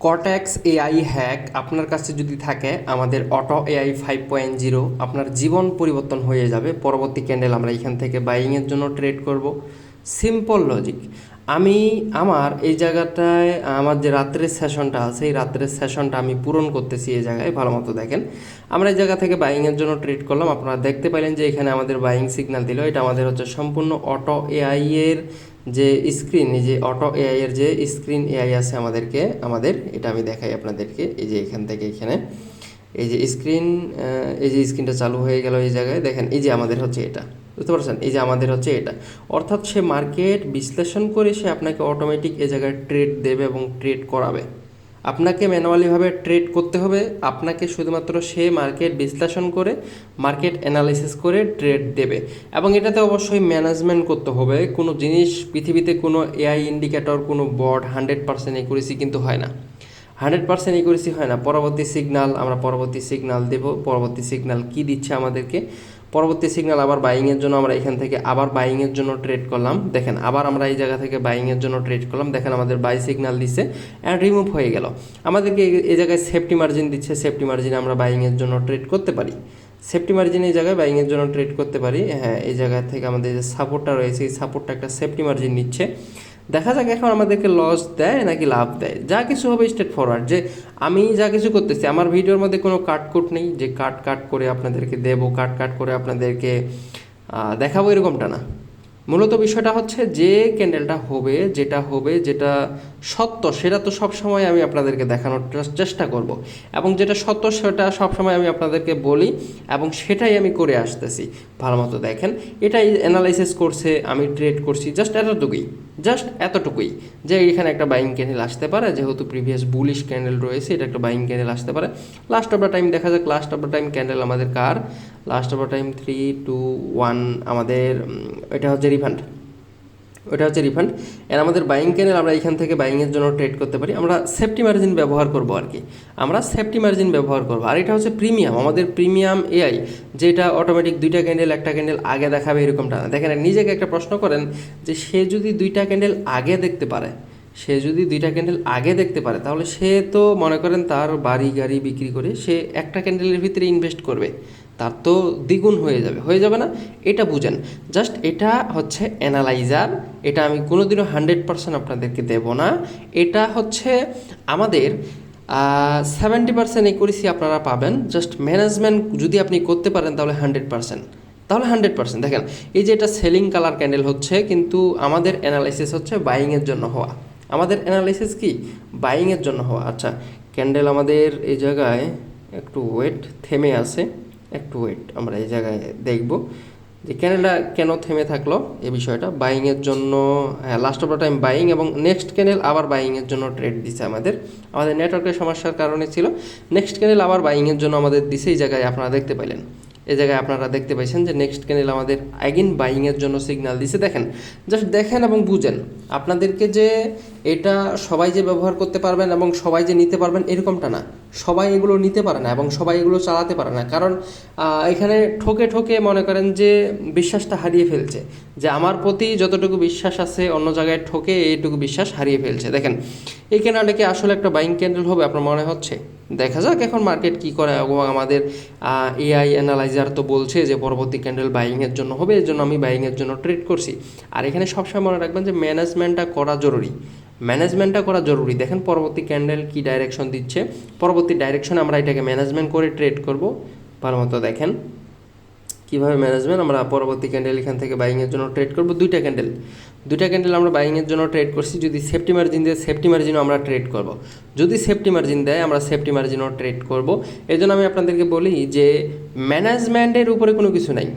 Cortex AI hack আপনার কাছে যদি থাকে, আমাদের অটো এআই 5.0 আপনার জীবন পরিবর্তন হয়ে যাবে। পরবর্তী ক্যান্ডেল আমরা এখান থেকে বাইংয়ের জন্য ট্রেড করব। Simple logic. আমি আমার এই জায়গাটায় আমার যে রাত্রের সেশনটা আছে, এই রাত্রের সেশনটা আমি পূরণ করতেছি। এই জায়গায় ভালো মতো দেখেন, আমরা এই জায়গা থেকে বাইংয়ের জন্য ট্রেড করলাম। আপনারা দেখতে পাইলেন যে এখানে আমাদের বাইং সিগন্যাল দিল। এটা আমাদের হচ্ছে সম্পূর্ণ অটো এআই এর যে স্ক্রিন, এই যে অটো এআই এর যে স্ক্রিন এআই আছে আমাদের এটা আমি দেখাই আপনাদেরকে। এই যে এখান থেকে এখানে এই যে স্ক্রিন, এই যে স্ক্রিনটা চালু হয়ে গেল। এই জায়গায় দেখেন, এই যে আমাদের হচ্ছে এটা, বুঝতে পারছেন? এই যে আমাদের হচ্ছে এটা, অর্থাৎ সে মার্কেট বিশ্লেষণ করে সে আপনাকে অটোমেটিক এই জায়গায় ট্রেড দেবে এবং ট্রেড করাবে। আপনাকে ম্যানুয়ালিভাবে ট্রেড করতে হবে, আপনাকে শুধুমাত্র সে মার্কেট বিশ্লেষণ করে মার্কেট অ্যানালাইসিস করে ট্রেড দেবে। এবং এটাতে অবশ্যই ম্যানেজমেন্ট করতে হবে। কোনো জিনিস পৃথিবীতে কোনো এআই ইন্ডিকেটর, কোনো বট 100% একুরেসি কিন্তু হয় না। 100% একুরেসি হয় না। পরবর্তী সিগন্যাল, আমরা পরবর্তী সিগন্যাল দেব। পরবর্তী সিগন্যাল কি দিচ্ছে আমাদেরকে? পরবর্তী সিগন্যাল আবার বাইংয়ের জন্য, আমরা এখান থেকে আবার বাইংয়ের জন্য ট্রেড করলাম। দেখেন, আবার আমরা এই জায়গা থেকে বাইংয়ের জন্য ট্রেড করলাম। দেখেন আমাদের বাই সিগন্যাল দিচ্ছে অ্যান্ড রিমুভ হয়ে গেল। আমাদেরকে এই জায়গায় সেফটি মার্জিন দিচ্ছে। সেফটি মার্জিনে আমরা বাইংয়ের জন্য ট্রেড করতে পারি। সেফটি মার্জিন এই জায়গায় বাইংয়ের জন্য ট্রেড করতে পারি। হ্যাঁ, এই জায়গা থেকে আমাদের যে সাপোর্টটা রয়েছে, এই সাপোর্টটা একটা সেফটি মার্জিন নিচ্ছে। দেখা যাক এখন আমাদেরকে লস দেয় নাকি লাভ দেয়। যা কিছু হবে স্ট্রেট ফরওয়ার্ড। যে আমি যা কিছু করতেছি, আমার ভিডিওর মধ্যে কোনো কাটকুট নেই যে কাট করে আপনাদেরকে দেবো, কাট করে আপনাদেরকে দেখাবো, এরকমটা না। মূলত বিষয়টা হচ্ছে যে ক্যান্ডেলটা হবে, যেটা সত্য, সেটা তো সবসময় আমি আপনাদেরকে দেখানোর চেষ্টা করব। এবং যেটা সত্য সেটা সবসময় আমি আপনাদেরকে বলি এবং সেটাই আমি করে আসতেছি। ভালো মতো দেখেন, এটাই অ্যানালাইসিস করছে, আমি ট্রেড করছি, জাস্ট এতটুকুই যে এখানে একটা বাইং ক্যান্ডেল আসতে পারে। যেহেতু প্রিভিয়াস বুলিশ ক্যান্ডেল রয়েছে, এটা একটা বাইং ক্যান্ডেল আসতে পারে। লাস্ট অফ দ্য টাইম দেখা যাক, last of the time candle আমাদের কার? লাস্ট অফ দ্য টাইম 3, 2, 1 আমাদের এটা হচ্ছে রিফান্ড। এর আমাদের বাইং ক্যান্ডেল, আমরা এখান থেকে বাইংয়ের জন্য ট্রেড করতে পারি। আমরা সেফটি মার্জিন ব্যবহার করব আর কি, আর এটা হচ্ছে প্রিমিয়াম, আমাদের প্রিমিয়াম এআই, যেটা অটোমেটিক দুইটা ক্যান্ডেল একটা ক্যান্ডেল আগে দেখাবে, এরকমটা না। দেখেন, নিজেকে একটা প্রশ্ন করেন যে সে যদি দুইটা ক্যান্ডেল আগে দেখতে পারে, তাহলে সে তো মনে করেন তার বাড়ি গাড়ি বিক্রি করে সে একটা ক্যান্ডেলের ভিতরে ইনভেস্ট করবে, তার তো দ্বিগুণ হয়ে যাবে না? এটা বুঝেন। জাস্ট এটা হচ্ছে অ্যানালাইজার। এটা আমি কোনোদিনও 100% আপনাদেরকে দেব না। এটা হচ্ছে আমাদের 70% একুরেসি আপনারা পাবেন। জাস্ট ম্যানেজমেন্ট যদি আপনি করতে পারেন তাহলে 100%। দেখেন, এই যে এটা সেলিং কালার ক্যান্ডেল হচ্ছে, কিন্তু আমাদের অ্যানালাইসিস হচ্ছে বাইংয়ের জন্য হওয়া। বাইংয়ের জন্য হওয়া। আচ্ছা, ক্যান্ডেল আমাদের এই জায়গায় একটু ওয়েট, থেমে আছে। আমরা এই জায়গায় দেখব যে ক্যান্ডেলটা কেন থেমে থাকলো, এই বিষয়টা। বাইংয়ের জন্য, হ্যাঁ, last of the time buying, এবং নেক্সট ক্যান্ডেল আবার বাইংয়ের জন্য ট্রেড দিছে আমাদের নেটওয়ার্কের সমস্যার কারণে ছিল। নেক্সট ক্যান্ডেল আবার বাইংয়ের জন্য আমাদের দিছে। এই জায়গায় আপনারা দেখতে পাইলেন, যে নেক্সট ক্যান্ডেল আমাদের অ্যাগেন বাইংয়ের জন্য সিগন্যাল দিছে। দেখেন, জাস্ট দেখেন এবং বুঝেন। আপনাদেরকে যে এটা সবাই যে ব্যবহার করতে পারবেন এবং সবাই যে নিতে পারবেন এরকমটা না। সবাই এগুলো নিতে পারে না এবং সবাই এগুলো চালাতে পারে না। কারণ এখানে ঠকে মনে করেন যে বিশ্বাসটা হারিয়ে ফেলছে, যে আমার প্রতি যতটুকু বিশ্বাস আছে অন্য জায়গায় ঠকে এইটুকু বিশ্বাস হারিয়ে ফেলছে। দেখেন, এই ক্যান্ডেলটা কি আসলে একটা বাইং ক্যান্ডেল হবে আপনার মনে হচ্ছে? দেখা যাক এখন মার্কেট কি করে। এবং আমাদের এআই অ্যানালাইজার তো বলছে যে পরবর্তী ক্যান্ডেল বাইংয়ের জন্য হবে, এর জন্য আমি বাইংয়ের জন্য ট্রেড করছি। আর এখানে সবসময় মনে রাখবেন যে ম্যানেজমেন্টটা করা জরুরি। দেখেন পরবর্তী ক্যান্ডেল কি ডাইরেকশন দিচ্ছে, পরবর্তী ডাইরেকশনে আমরা এটাকে ম্যানেজমেন্ট করে ট্রেড করব। ভালো মতো দেখেন কীভাবে ম্যানেজমেন্ট। আমরা পরবর্তী ক্যান্ডেল এখান থেকে বাইংয়ের জন্য ট্রেড করব। দুইটা ক্যান্ডেল আমরা বাইংয়ের জন্য ট্রেড করছি। যদি সেফটি মার্জিন দেয়, সেফটি মার্জিনও আমরা ট্রেড করব। যদি সেফটি মার্জিন দেয়, আমরা সেফটি মার্জিনও ট্রেড করব। এই জন্য আমি আপনাদেরকে বলি যে ম্যানেজমেন্টের উপরে কোনো কিছু নাই।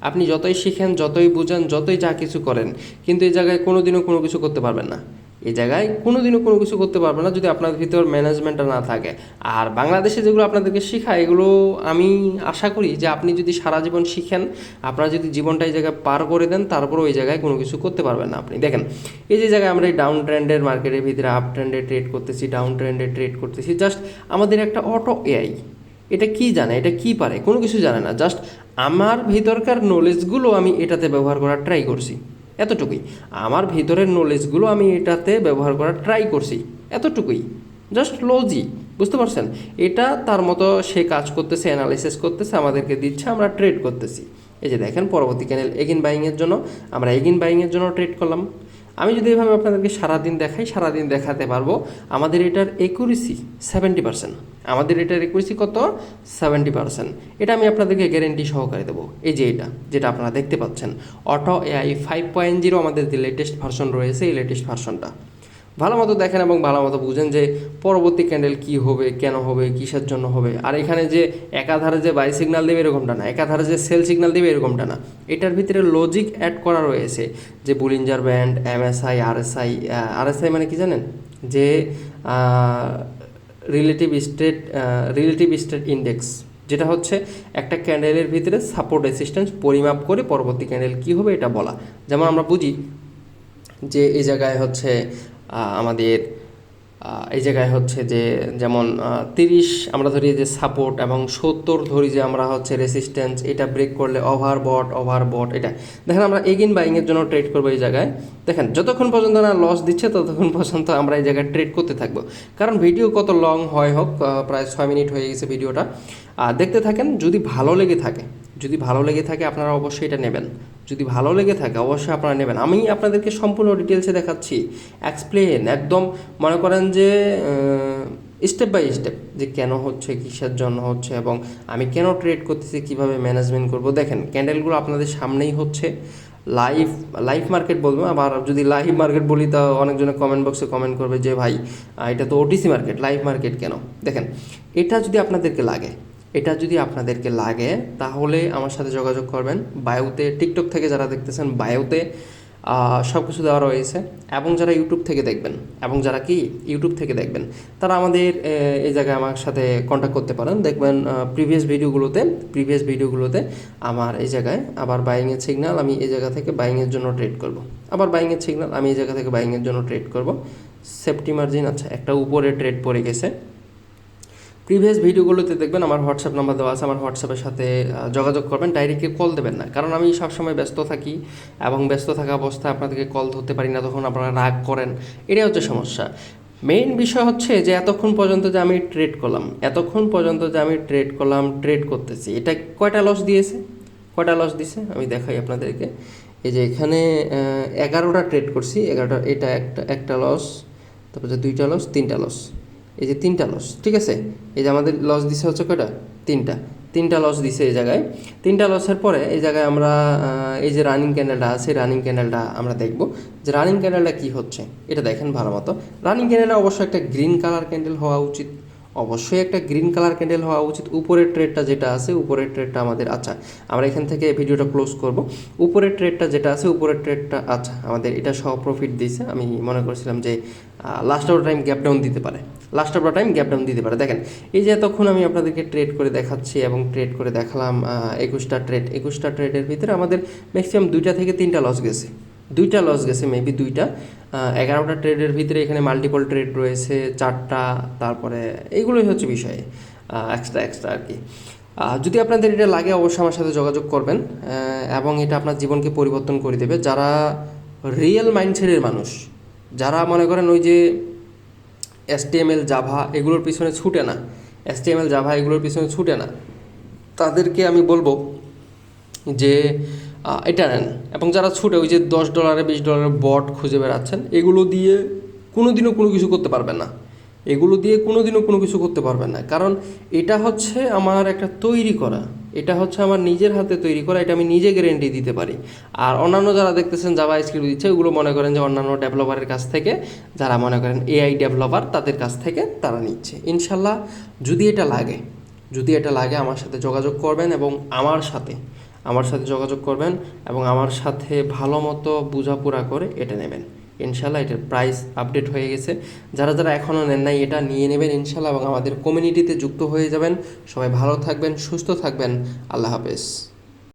আপনি যতই শিখেন, যতই বুঝেন, যতই যা কিছু করেন, কিন্তু এই জায়গায় কোনোদিনও কোনো কিছু করতে পারবেন না। যদি আপনার ভিতর ম্যানেজমেন্টটা না থাকে। আর বাংলাদেশে যেগুলো আপনাদেরকে শেখায়, এগুলো আমি আশা করি যে আপনি যদি সারা জীবন শিখেন, আপনার যদি জীবনটা এই জায়গায় পার করে দেন, তারপরও ওই জায়গায় কোনো কিছু করতে পারবেন না আপনি। দেখেন, এই যে জায়গায় আমরা এই ডাউন ট্রেন্ডের মার্কেটের ভিতরে আপ ট্রেন্ডে ট্রেড করতেছি, জাস্ট আমাদের একটা অটো এআই এটা কি জানে, এটা কি পারে, কোনো কিছু জানে না। জাস্ট আমার ভিতরকার নলেজগুলো আমি এটাতে ব্যবহার করার ট্রাই করছি, এতটুকুই। এতটুকুই জাস্ট লজিক, বুঝতে পারছেন? এটা তার মতো সে কাজ করতেছে, অ্যানালাইসিস করতেছে, আমাদেরকে দিচ্ছে, আমরা ট্রেড করতেছি। এই যে দেখেন পরবর্তী ক্যান্ডেল এগেন বাইংয়ের জন্য, আমরা এগেন বাইংয়ের জন্য ট্রেড করলাম। আমি যদি এভাবে আপনাদেরকে সারাদিন দেখাই, সারাদিন দেখাতে পারবো। আমাদের এটার একুরেসি 70%, আমাদের এটার একুরেসি কত? 70%। এটা আমি আপনাদেরকে গ্যারেন্টি সহকারে দেবো। এই যে এটা যেটা আপনারা দেখতে পাচ্ছেন, অটো এআই 5.0 আমাদের যে লেটেস্ট ভার্সন রয়েছে, এই লেটেস্ট ভার্সনটা ভালো মতো দেখেন এবং ভালো মতো বুঝেন যে পরবর্তী ক্যান্ডেল কী হবে, কেন হবে, কিসের জন্য হবে। আর এখানে যে একাধারে যে বাই সিগন্যাল দেবে এরকমটা না, একাধারে যে সেল সিগন্যাল দেবে এরকমটা না। এটার ভিতরে লজিক অ্যাড করা রয়েছে, যে বুলিঞ্জার ব্যান্ড, এমএসআই, আরএসআই। আরএসআই মানে কি জানেন? যে রিলেটিভ স্টেট ইন্ডেক্স, যেটা হচ্ছে একটা ক্যান্ডেলের ভিতরে সাপোর্ট রেসিস্ট্যান্স পরিমাপ করে পরবর্তী ক্যান্ডেল কী হবে এটা বলা। যেমন আমরা বুঝি যে এই জায়গায় হচ্ছে আমাদের এই জায়গায় হচ্ছে যে যেমন 30 আমরা ধরি যে সাপোর্ট এবং 70 ধরি যে আমরা হচ্ছে রেসিস্ট্যান্স, এটা ব্রেক করলে ওভারবট। এটা দেখেন আমরা এগেন বাইংয়ের জন্য ট্রেড করবো। এই জায়গায় দেখেন যতক্ষণ পর্যন্ত না লস দিচ্ছে ততক্ষণ পর্যন্ত আমরা এই জায়গায় ট্রেড করতে থাকবো। কারণ ভিডিও কত লং হয় হোক, প্রায় 6 মিনিট হয়ে গেছে ভিডিওটা, দেখতে থাকেন। যদি ভালো লেগে থাকে আপনারা অবশ্যই এটা নেবেন। যদি ভালো লেগে থাকে অবশ্যই আপনারা নেবেন। আমি আপনাদেরকে সম্পূর্ণ ডিটেলসে দেখাচ্ছি, এক্সপ্লেন একদম, মনে করেন যে স্টেপ বাই স্টেপ, যে কেন হচ্ছে, কিসের জন্য হচ্ছে, এবং আমি কেন ট্রেড করতেছি, কিভাবে ম্যানেজমেন্ট করব। দেখেন ক্যান্ডেলগুলো আপনাদের সামনেই হচ্ছে। লাইভ মার্কেট বলবো, আবার যদি লাইভ মার্কেট বলি তা অনেকজনে কমেন্ট বক্সে কমেন্ট করবে যে ভাই এটা তো ওটিসি মার্কেট, লাইভ মার্কেট কেন? দেখেন এটা যদি আপনাদেরকে লাগে তাহলে আমার সাথে যোগাযোগ করবেন। বায়োতে, টিকটক থেকে যারা দেখতেছেন বায়োতে সব কিছু দেওয়া রয়েছে, এবং যারা ইউটিউব থেকে দেখবেন তারা আমাদের এই জায়গায় আমার সাথে কন্ট্যাক্ট করতে পারেন। দেখবেন প্রিভিয়াস ভিডিওগুলোতে আমার এই জায়গায় আবার বাইংয়ের সিগন্যাল, আমি এই জায়গা থেকে বাইংয়ের জন্য ট্রেড করব, আবার বাইংয়ের সিগন্যাল, আমি এই জায়গা থেকে বাইংয়ের জন্য ট্রেড করব। সেফটি মার্জিন আচ্ছা একটা উপরে ট্রেড পড়ে গেছে। প্রিভিয়াস ভিডিওগুলোতে দেখবেন আমার হোয়াটসঅ্যাপ নাম্বার দেওয়া আছে, আমার হোয়াটসঅ্যাপের সাথে যোগাযোগ করবেন, ডাইরেক্টলি কল দেবেন না, কারণ আমি সবসময় ব্যস্ত থাকি এবং ব্যস্ত থাকা অবস্থায় আপনাদেরকে কল ধরতে পারি না, তখন আপনারা রাগ করেন, এটাই হচ্ছে সমস্যা। মেইন বিষয় হচ্ছে যে এতক্ষণ পর্যন্ত যে আমি ট্রেড করলাম, ট্রেড করতেছি, এটা কয়টা লস দিছে আমি দেখাই আপনাদেরকে। এই যে এখানে 11টা ট্রেড করছি, 11টা, এটা একটা লস, তারপর যে 2টা লস, 3টা লস, এই যে 3টা লস, ঠিক আছে। এই যে আমাদের লস দিছে হচ্ছে কয়টা? 3টা লস দিছে এই জায়গায়। 3টা লসের পরে এই জায়গায় আমরা এই যে রানিং ক্যান্ডেলটা আছে, রানিং ক্যান্ডেলটা আমরা দেখব যে রানিং ক্যান্ডেলটা কী হচ্ছে। এটা দেখেন ভালো মতো। রানিং ক্যান্ডেলটা অবশ্যই একটা গ্রিন কালার ক্যান্ডেল হওয়া উচিত, উপরের ট্রেডটা যেটা আছে, উপরের ট্রেডটা আমাদের, আচ্ছা আমরা এখান থেকে ভিডিওটা ক্লোজ করব। উপরের ট্রেডটা যেটা আছে, আচ্ছা আমাদের এটা সহ প্রফিট দিয়েছে। আমি মনে করছিলাম যে last of time gap down দিতে পারে, দেখেন এই যে এতক্ষণ আমি আপনাদেরকে ট্রেড করে দেখাচ্ছি এবং ট্রেড করে দেখালাম 21টা ট্রেডের ভিতরে আমাদের ম্যাক্সিমাম 2টা থেকে 3টা লস গেছে, মেবি 2টা। 11টা ট্রেডের ভিতরে এখানে মাল্টিপল ট্রেড রয়েছে 4টা, তারপরে এইগুলোই হচ্ছে বিষয় এক্সট্রা আর কি। যদি আপনাদের এটা লাগে অবশ্যই আমার সাথে যোগাযোগ করবেন, এবং এটা আপনার জীবনকে পরিবর্তন করে দেবে। যারা রিয়েল মাইন্ডসেটের মানুষ, যারা মনে করেন ওই যে HTML জাভা এগুলোর পিছনে ছুটে না, তাদেরকে আমি বলবো যে এটা নেন। এবং যারা ছুটে ওই যে $10 $20 বট খুঁজে বেড়াচ্ছেন, এগুলো দিয়ে কোনোদিনও কোনো কিছু করতে পারবেন না, কারণ এটা হচ্ছে আমার একটা তৈরি করা, এটা হচ্ছে আমার নিজের হাতে তৈরি করা, এটা আমি নিজে গ্যারেন্টি দিতে পারি। আর অন্যান্য যারা দেখতেছেন জাভা স্ক্রিপ্ট দিচ্ছে, ওগুলো মনে করেন যে অন্যান্য ডেভেলপারের কাছ থেকে, যারা মনে করেন AI ডেভেলপার তাদের কাছ থেকে তারা নিচ্ছে। ইনশাল্লাহ যদি এটা লাগে আমার সাথে যোগাযোগ করবেন এবং আমার সাথে যোগাযোগ করবেন এবং আমার সাথে ভালো মতো বোঝাপড়া করে এটা নেবেন। ইনশাল্লাহ এটার প্রাইস আপডেট হয়ে গেছে, যারা এখনও নেন নাই এটা নিয়ে নেবেন ইনশাল্লাহ, এবং আমাদের কমিউনিটিতে যুক্ত হয়ে যাবেন। সবাই ভালো থাকবেন, সুস্থ থাকবেন, আল্লাহ হাফেজ।